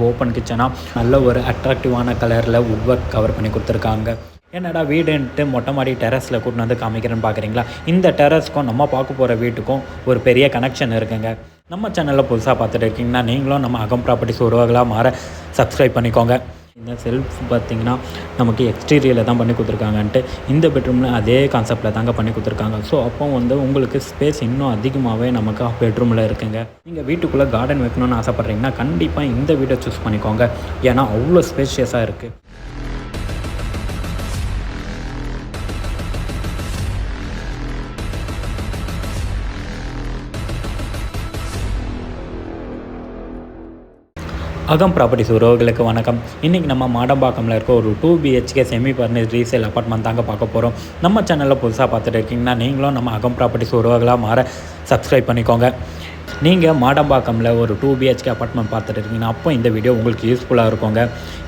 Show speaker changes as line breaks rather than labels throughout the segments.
Open கிச்சனாக நல்ல ஒரு அட்ராக்டிவான கலரில் வுட் ஒர்க் கவர் பண்ணி கொடுத்துருக்காங்க. என்னடா வீடுன்ட்டு மொட்டை மாடி டெரஸில் கூட்டின்னு வந்து காமிக்கிறேன்னு பார்க்குறீங்களா? இந்த டெரஸ்க்கும் நம்ம பார்க்க போகிற வீட்டுக்கும் ஒரு பெரிய கனெக்ஷன் இருக்குங்க. நம்ம சேனலில் புதுசாக பார்த்துட்டு இருக்கீங்கன்னா நீங்களும் நம்ம அகம் ப்ராப்பர்ட்டிஸ் உறவுகளாக மாற சப்ஸ்கிரைப் பண்ணிக்கோங்க. இந்த செல்ஃப் பார்த்திங்கன்னா நமக்கு எக்ஸ்டீரியரில் தான் பண்ணி கொடுத்துருக்காங்கன்ட்டு இந்த பெட்ரூமில் அதே கான்செப்டில் தாங்க பண்ணி கொடுத்துருக்காங்க. ஸோ அப்போ வந்து உங்களுக்கு ஸ்பேஸ் இன்னும் அதிகமாகவே நமக்கு பெட்ரூமில் இருக்குங்க. நீங்கள் வீட்டுக்குள்ளே கார்டன் வைக்கணும்னு ஆசைப்பட்றீங்கன்னா கண்டிப்பாக இந்த வீட்டை சூஸ் பண்ணிக்கோங்க. ஏன்னா அவ்வளோ ஸ்பேஷியஸாக இருக்குது. அகம் ப்ராப்பர்ட்டிஸ் உறவுகளுக்கு வணக்கம். இன்றைக்கி நம்ம மாடம்பாக்கமில் இருக்க ஒரு 2 BHK semi furnished resale apartment தாங்க பார்க்க போகிறோம். நம்ம சேனலில் புதுசாக பார்த்துட்டு இருக்கீங்கன்னா நீங்களும் நம்ம அகம் ப்ராப்பர்ட்டிஸ் உறவுகளாக மாற சப்ஸ்கிரைப் பண்ணிக்கோங்க. நீங்கள் மாடம்பாக்கமில் ஒரு 2 BHK அப்பார்ட்மெண்ட் பார்த்துட்டு இருக்கீங்கன்னா அப்போ இந்த வீடியோ உங்களுக்கு யூஸ்ஃபுல்லாக இருக்குங்க.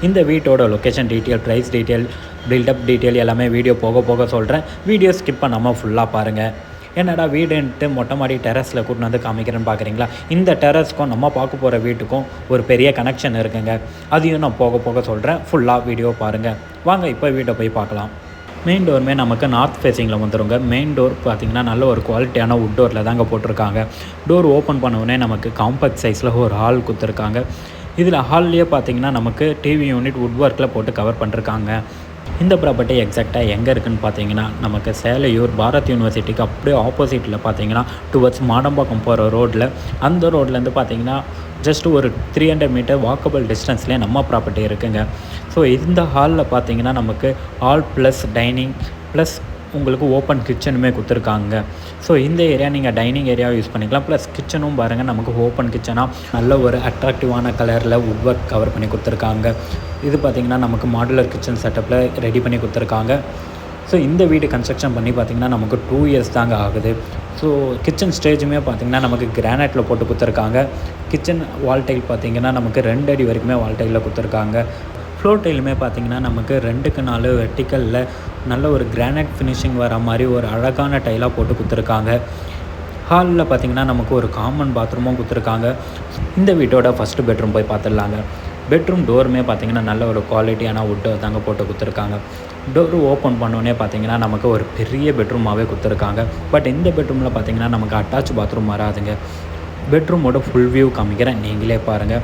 இந்த வீட்டோட location detail, price detail, buildup detail எல்லாமே வீடியோ போக சொல்கிறேன். வீடியோ ஸ்கிப் பண்ணாமல் ஃபுல்லாக பாருங்கள். என்னடா வீடுன்ட்டு மொட்டை மாடி டெரஸில் கூட்டின்னு வந்து காமிக்கிறேன்னு பார்க்குறீங்களா? இந்த டெரஸ்க்கும் நம்ம பார்க்க போகிற வீட்டுக்கும் ஒரு பெரிய கனெக்ஷன் இருக்குங்க. அதையும் நான் போக சொல்கிறேன். ஃபுல்லாக வீடியோ பாருங்கள். வாங்க இப்போ வீட்டை போய் பார்க்கலாம். மெயின் டோருமே நமக்கு நார்த் ஃபேஸிங்கில் வந்துடுங்க. மெயின் டோர் பார்த்திங்கன்னா நல்ல ஒரு குவாலிட்டியான வுட் டோரில் தாங்க போட்டிருக்காங்க. டோர் ஓப்பன் பண்ணவுடனே நமக்கு காம்பேக்ட் சைஸில் ஒரு ஹால் கொடுத்துருக்காங்க. இதில் ஹால்லேயே பார்த்திங்கன்னா நமக்கு டிவி யூனிட் வுட் ஒர்க்கில் போட்டு கவர் பண்ணிருக்காங்க. இந்த ப்ராப்பர்ட்டி எக்ஸாக்டாக எங்கே இருக்குதுன்னு பார்த்தீங்கன்னா நமக்கு சேலையூர் பாரத் யூனிவர்சிட்டிக்கு அப்படியே ஆப்போசிட்டில் பார்த்தீங்கன்னா டுவர்ட்ஸ் மாடம்பாக்கம் போகிற ரோட்டில், அந்த ரோட்லேருந்து பார்த்தீங்கன்னா ஜஸ்ட் ஒரு 300 மீட்டர் வாக்கபிள் டிஸ்டன்ஸ்லேயே நம்ம ப்ராப்பர்ட்டி இருக்குங்க. ஸோ இந்த ஹாலில் பார்த்தீங்கன்னா நமக்கு ஹால் ப்ளஸ் டைனிங் ப்ளஸ் உங்களுக்கு ஓப்பன் கிச்சனுமே கொடுத்துருக்காங்க. ஸோ இந்த ஏரியா நீங்கள் டைனிங் ஏரியாவை யூஸ் பண்ணிக்கலாம். ப்ளஸ் கிச்சனும் பாருங்கள் நமக்கு ஓப்பன் கிச்சனாக நல்ல ஒரு அட்ராக்டிவான கலரில் வுட் ஒர்க் கவர் பண்ணி கொடுத்துருக்காங்க. இது பார்த்திங்கன்னா நமக்கு மாடுலர் கிச்சன் செட்டப்பில் ரெடி பண்ணி கொடுத்துருக்காங்க. ஸோ இந்த வீடு கன்ஸ்ட்ரக்ஷன் பண்ணி பார்த்திங்கன்னா நமக்கு 2 இயர்ஸ் தாங்க ஆகுது. ஸோ கிச்சன் ஸ்டேஜுமே பார்த்திங்கன்னா நமக்கு கிரானைட்டில் போட்டு கொடுத்துருக்காங்க. கிச்சன் வால் டைல் பார்த்திங்கன்னா நமக்கு 2 அடி வரைக்குமே வால் டைலில் கொடுத்துருக்காங்க. ஃப்ளோர் டைலுமே பார்த்திங்கன்னா நமக்கு 2க்கு 4 வெர்டிக்கலில் நல்ல ஒரு கிரானைட் ஃபினிஷிங் வர மாதிரி ஒரு அழகான டைலாக போட்டு கொடுத்துருக்காங்க. ஹாலில் பார்த்திங்கன்னா நமக்கு ஒரு காமன் பாத்ரூமும் கொடுத்துருக்காங்க. இந்த வீட்டோட ஃபஸ்ட்டு பெட்ரூம் போய் பார்த்துடலாங்க. பெட்ரூம் டோருமே பார்த்திங்கன்னா நல்ல ஒரு குவாலிட்டியான வுட்டு தாங்க போட்டு கொடுத்துருக்காங்க. டோர் ஓப்பன் பண்ணோன்னே பார்த்திங்கன்னா நமக்கு ஒரு பெரிய பெட்ரூமாகவே கொடுத்துருக்காங்க. பட் இந்த பெட்ரூமில் பார்த்திங்கன்னா நமக்கு அட்டாச் பாத்ரூம் வராதுங்க. பெட்ரூமோட ஃபுல் வியூ காமிக்கிறேன், நீங்களே பாருங்கள்.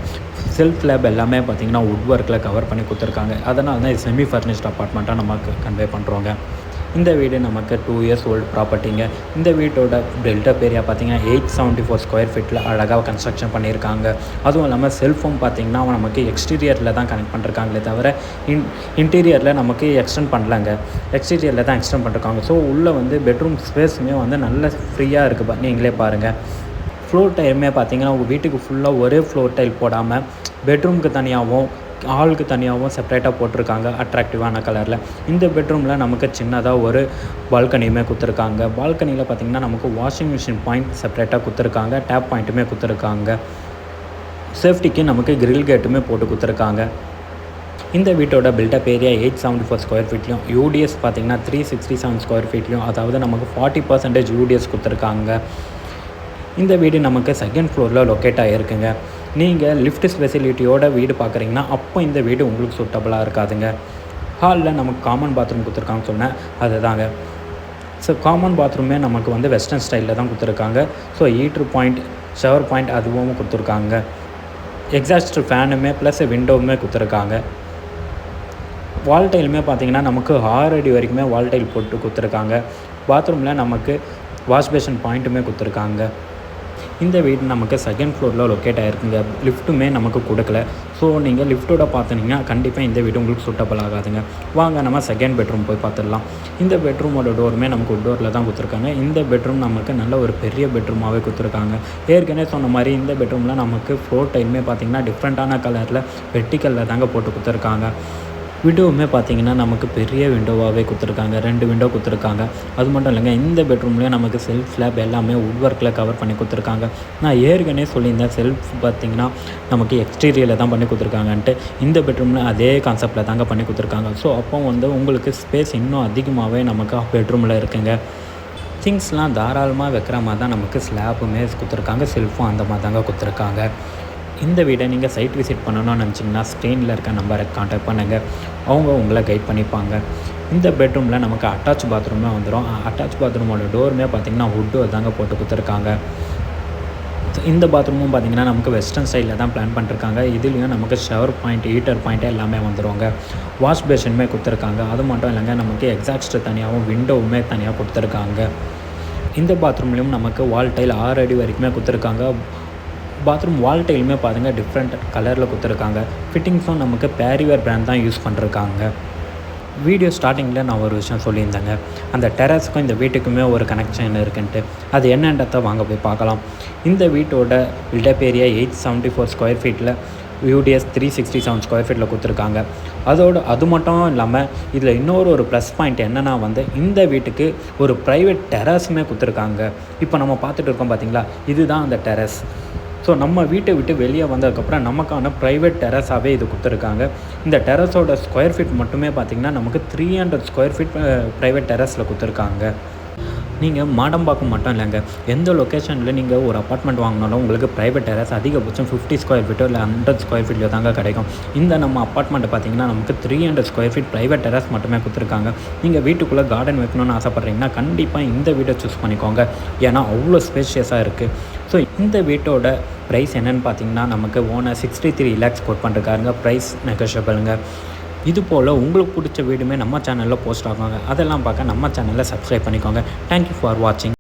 செல்ஃப் லேப் எல்லாமே பார்த்திங்கன்னா வுட் ஒர்க்கில் கவர் பண்ணி கொடுத்துருக்காங்க. அதனால தான் இது செமி ஃபர்னிஷ்ட் அப்பார்ட்மெண்ட்டாக நமக்கு கன்வே பண்ணுறோங்க. இந்த வீடு நமக்கு 2 இயர்ஸ் ஓல்டு ப்ராப்பர்ட்டிங்க. இந்த வீட்டோட பில்டப் ஏரியா பார்த்திங்கன்னா 874 ஸ்கொயர் ஃபீட்டில் அழகாக கன்ஸ்ட்ரக்ஷன் பண்ணியிருக்காங்க. அதுவும் இல்லாமல் செல்ஃபோன் பார்த்திங்கன்னா நமக்கு எக்ஸ்டீரியரில் தான் கனெக்ட் பண்ணிருக்காங்களே தவிர இன்டீரியரில் நமக்கு எக்ஸ்டெண்ட் பண்ணலாங்க. எக்ஸ்டீரியரில் தான் எக்ஸ்டெண்ட் பண்ணிருக்காங்க. ஸோ உள்ளே வந்து பெட்ரூம் ஸ்பேஸுமே வந்து நல்ல ஃப்ரீயாக இருக்குது. நீங்களே பாருங்கள். ஃப்ளோர் டைலுமே பார்த்திங்கன்னா உங்கள் வீட்டுக்கு ஃபுல்லாக ஒரே ஃப்ளோர் டைல் போடாமல் பெட்ரூமுக்கு தனியாகவும் ஹாலுக்கு தனியாகவும் செப்பரேட்டாக போட்டிருக்காங்க அட்ராக்டிவான கலரில். இந்த பெட்ரூமில் நமக்கு சின்னதாக ஒரு பால்கனியுமே கொடுத்துருக்காங்க. பால்கனியில் பார்த்திங்கன்னா நமக்கு வாஷிங் மிஷின் பாயிண்ட் செப்பரேட்டாக கொடுத்துருக்காங்க. டேப் பாயிண்ட்டுமே கொடுத்துருக்காங்க. சேஃப்டிக்கு நமக்கு கிரில் கேட்டுமே போட்டு கொடுத்துருக்காங்க. இந்த வீட்டோட பில்டப் ஏரியா 874 ஸ்கொயர் ஃபீட்லையும் யூடிஎஸ் பார்த்திங்கன்னா 367 ஸ்கொயர் ஃபீட்லையும், அதாவது நமக்கு 40% யூடிஎஸ் கொடுத்துருக்காங்க. இந்த வீடு நமக்கு செகண்ட் ஃப்ளோரில் லொக்கேட் ஆகிருக்குங்க. நீங்கள் லிஃப்ட் ஃபெசிலிட்டியோட வீடு பார்க்குறீங்கன்னா அப்போ இந்த வீடு உங்களுக்கு சூட்டபுளாக இருக்காதுங்க. ஹாலில் நமக்கு காமன் பாத்ரூம் கொடுத்துருக்காங்க சொன்னேன், அதுதாங்க. ஸோ காமன் பாத்ரூமே நமக்கு வந்து வெஸ்டர்ன் ஸ்டைலில் தான் கொடுத்துருக்காங்க. ஸோ ஹீட்ரு பாயிண்ட், ஷவர் பாயிண்ட் அதுவும் கொடுத்துருக்காங்க. எக்ஸாஸ்ட் ஃபேனுமே ப்ளஸ் விண்டோவுமே கொடுத்துருக்காங்க. வால் டைலுமே பார்த்திங்கன்னா நமக்கு 6 அடி வரைக்குமே வால் டைல் போட்டு கொடுத்துருக்காங்க. பாத்ரூமில் நமக்கு வாஷ் பேஷன் பாயிண்ட்டுமே கொடுத்துருக்காங்க. இந்த வீடு நமக்கு செகண்ட் ஃப்ளோரில் லொக்கேட் ஆகிருக்குங்க. லிஃப்ட்டுமே நமக்கு கொடுக்கல. ஸோ நீங்கள் லிஃப்ட்டோட பார்த்தீங்கன்னா கண்டிப்பாக இந்த வீடு உங்களுக்கு சூட்டபிள் ஆகாதுங்க. வாங்க நம்ம செகண்ட் பெட்ரூம் போய் பார்த்துடலாம். இந்த பெட்ரூமோட டோருமே நமக்கு உட் டோரில் தான் கொடுத்துருக்காங்க. இந்த பெட்ரூம் நமக்கு நல்ல ஒரு பெரிய பெட்ரூமாகவே கொடுத்துருக்காங்க. ஏற்கனவே சொன்ன மாதிரி இந்த பெட்ரூமில் நமக்கு ஃப்ளோர் டைலுமே பார்த்திங்கன்னா டிஃப்ரெண்ட்டான கலரில் வெர்டிக்கலில் தாங்க போட்டு கொடுத்துருக்காங்க. விண்டோவுமே பார்த்திங்கன்னா நமக்கு பெரிய விண்டோவாகவே கொடுத்துருக்காங்க. 2 விண்டோ கொடுத்துருக்காங்க. அது மட்டும் இல்லைங்க, இந்த பெட்ரூம்லேயே நமக்கு செல்ஃப் ஸ்லாப் எல்லாமே வுட் ஒர்க்கில் கவர் பண்ணி கொடுத்துருக்காங்க. நான் ஏற்கனவே சொல்லியிருந்தேன் செல்ஃப் பார்த்திங்கன்னா நமக்கு எக்ஸ்டீரியரில் தான் பண்ணி கொடுத்துருக்காங்கன்ட்டு. இந்த பெட்ரூமில் அதே கான்செப்டில் தாங்க பண்ணி கொடுத்துருக்காங்க. ஸோ அப்போ வந்து உங்களுக்கு ஸ்பேஸ் இன்னும் அதிகமாகவே நமக்கு பெட்ரூமில் இருக்குங்க. திங்ஸ்லாம் தாராளமாக வைக்கிற மாதிரி தான் நமக்கு ஸ்லாப்புமே கொடுத்துருக்காங்க. செல்ஃபும் அந்த மாதிரி தாங்க கொடுத்துருக்காங்க. இந்த வீடை நீங்கள் சைட் விசிட் பண்ணணும்னு நினச்சிங்கன்னா ஸ்க்ரீனில் இருக்க நம்பரை கான்டாக்ட் பண்ணுங்கள். அவங்க உங்களை கைட் பண்ணிப்பாங்க. இந்த பெட்ரூமில் நமக்கு அட்டாச் பாத்ரூமே வந்துடும். அட்டாச் பாத்ரூமோட டோருமே பார்த்திங்கன்னா வுட்டு தாங்க போட்டு கொடுத்துருக்காங்க. இந்த பாத்ரூமும் பார்த்திங்கன்னா நமக்கு வெஸ்டர்ன் ஸ்டைலில் தான் பிளான் பண்ணிருக்காங்க. இதுலேயும் நமக்கு ஷவர் பாயிண்ட், ஹீட்டர் பாயிண்ட் எல்லாமே வந்துடுவாங்க. வாஷ் பேஷனுமே கொடுத்துருக்காங்க. அது மட்டும் இல்லைங்க, நமக்கு எக்ஸாஸ்ட் தனியாகவும் விண்டோவுமே தனியாக கொடுத்துருக்காங்க. இந்த பாத்ரூம்லேயும் நமக்கு வால் டைல் 6 அடி வரைக்குமே கொடுத்துருக்காங்க. பாத்ரூம் வால் டைலுமே பாருங்கள் டிஃப்ரெண்ட் கலரில் கொடுத்துருக்காங்க. ஃபிட்டிங்ஸும் நமக்கு பேரிவேர் பிராண்ட் தான் யூஸ் பண்ணிருக்காங்க. வீடியோ ஸ்டார்டிங்கில் நான் ஒரு விஷயம் சொல்லியிருந்தேங்க, அந்த டெரஸுக்கும் இந்த வீட்டுக்குமே ஒரு கனெக்ஷன் இருக்குன்ட்டு. அது என்னன்றதை வாங்க போய் பார்க்கலாம். இந்த வீட்டோட பில்டப் ஏரியா 874 ஸ்கொயர் ஃபீட்டில் UDS 367 ஸ்கொயர் ஃபீட்டில் கொடுத்துருக்காங்க. அது மட்டும் இல்லாமல் இதில் இன்னொரு ப்ளஸ் பாயிண்ட் என்னென்னா இந்த வீட்டுக்கு ஒரு ப்ரைவேட் டெரஸுமே கொடுத்துருக்காங்க. இப்போ நம்ம பார்த்துட்டு இருக்கோம் பார்த்தீங்களா, இதுதான் அந்த டெரஸ். ஸோ நம்ம வீட்டை விட்டு வெளியே வந்ததுக்கப்புறம் நமக்கான ப்ரைவேட் டெரஸாகவே இது கொடுத்துருக்காங்க. இந்த டெரஸோட ஸ்கொயர் ஃபீட் மட்டுமே பார்த்திங்கன்னா நமக்கு 300 ஸ்கொயர் ஃபீட் ப்ரைவேட் டெரஸில் கொடுத்துருக்காங்க. நீங்கள் மாடம்பாக்கம் மட்டும் இல்லைங்க, எந்த லொக்கேஷனில் நீங்கள் ஒரு அப்பார்ட்மெண்ட் வாங்கினாலும் உங்களுக்கு ப்ரைவேட் டெரஸ் அதிகபட்சம் 50 ஸ்கொயர் ஃபீட்டோ இல்லை 100 ஸ்கொயர் ஃபீட்லையோ தாங்க கிடைக்கும். இந்த நம்ம அப்பார்ட்மெண்ட்டை பார்த்திங்கன்னா நமக்கு 300 ஸ்கொயர் ஃபீட் ப்ரைவேட் டெரஸ் மட்டுமே கொடுத்துருக்காங்க. நீங்கள் வீட்டுக்குள்ளே கார்டன் வைக்கணும்னு ஆசைப்பட்றீங்கன்னா கண்டிப்பாக இந்த வீட்டை சூஸ் பண்ணிக்கோங்க. ஏன்னா அவ்வளோ ஸ்பேஷியஸாக இருக்குது. ஸோ இந்த வீட்டோட ப்ரைஸ் என்னென்னு பார்த்தீங்கன்னா நமக்கு ஓனர் 63 lakhs கோட் பண்ணிருக்காருங்க. ப்ரைஸ் நெகோஷியபிளுங்க. இது போல் உங்களுக்கு பிடிச்ச வீடுமே நம்ம சேனலில் போஸ்ட் ஆகுங்க. அதெல்லாம் பார்க்க நம்ம சேனலில் சப்ஸ்கிரைப் பண்ணிக்கோங்க. தேங்க்யூ ஃபார் வாட்சிங்.